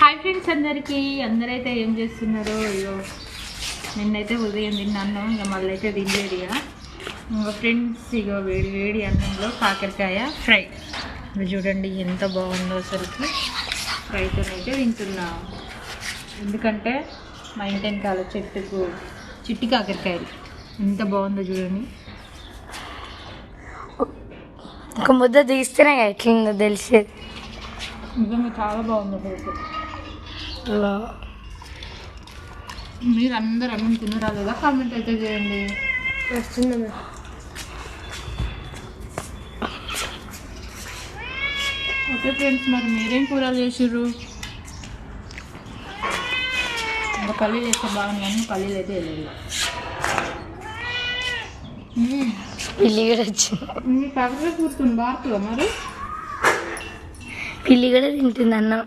Hi friends అందరైతే ఏం చేస్తున్నారు? అయ్యో నిన్నైతే ఉదయం తిన్నాను, ఇంకా మళ్ళీ అయితే తినలేదు ఇక. ఇంకా ఫ్రెండ్స్ ఇక వేడి వేడి అన్నంలో కాకరకాయ ఫ్రై ఇది చూడండి ఎంత బాగుందో అసలుకి. ఫ్రైతోనైతే తింటున్నా, ఎందుకంటే మా ఇంటి వెనకాల చెట్టుకు చిట్టి కాకరకాయలు ఎంత బాగుందో చూడండి. ఒక ముద్ద తీస్తేనే ఎట్లుందో తెలిసేది. నిజంగా చాలా బాగుంది అసలు. మీరు అందరు అన్నం తినరా లేదా కామెంట్ అయితే చేయండి. వస్తుంది ఓకే ఫ్రెండ్స్, మరి మీరేం కూరలు చేసిర్రు? ఇంకా పల్లీలు వేస్తే బాగుంది కానీ పల్లీలు అయితే వెళ్ళలేదు. పిల్లి కూడా వచ్చింది. మీ కాకరకాయ కూర్చుని బాగుంటుందా మరి? పిల్లి కూడా తింటుంది అన్నం.